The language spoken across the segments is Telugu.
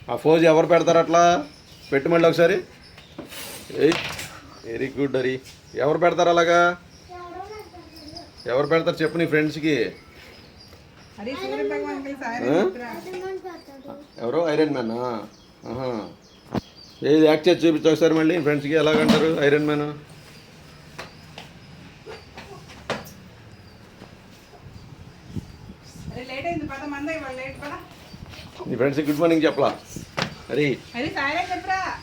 ఆ ఫోజ్ ఎవరు పెడతారు అట్లా పెట్టి మళ్ళీ ఒకసారి వెరీ గుడ్ హరి ఎవరు పెడతారు అలాగా ఎవరు పెడతారు చెప్పు నీ ఫ్రెండ్స్కి ఎవరు ఐరన్ మ్యాన్ ఏది యాక్ట్ చేసి చూపించు ఒకసారి మళ్ళీ ఫ్రెండ్స్కి ఎలాగంటారు ఐరన్ మ్యాన్ నీ ఫ్రెండ్స్కి గుడ్ మార్నింగ్ చెప్పలా హరి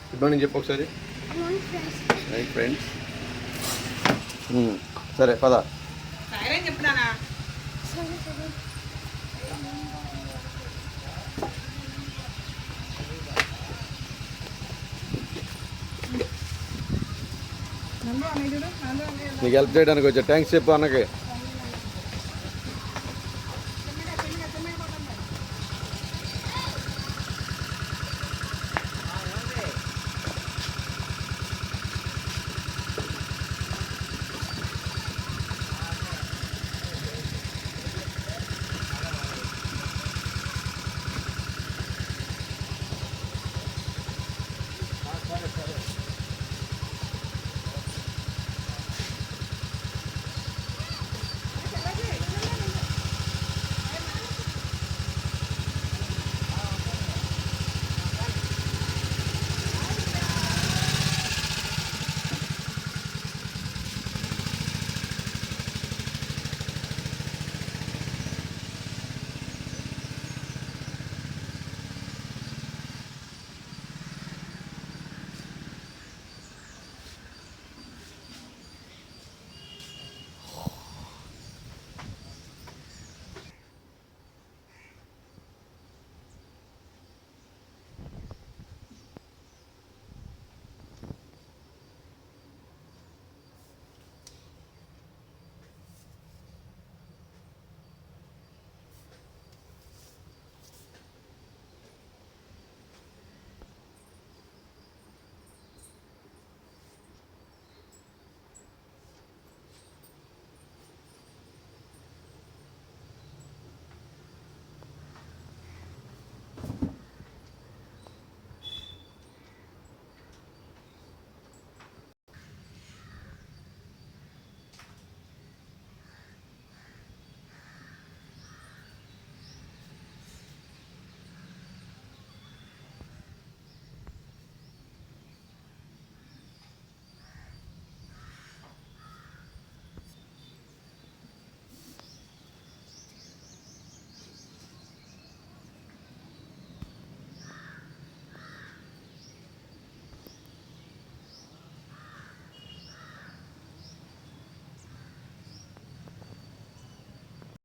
గుడ్ మార్నింగ్ చెప్పు ఒకసారి ఫ్రెండ్స్ సరే పద నీకు హెల్ప్ చేయడానికి వచ్చా థ్యాంక్స్ చెప్పు అన్నకి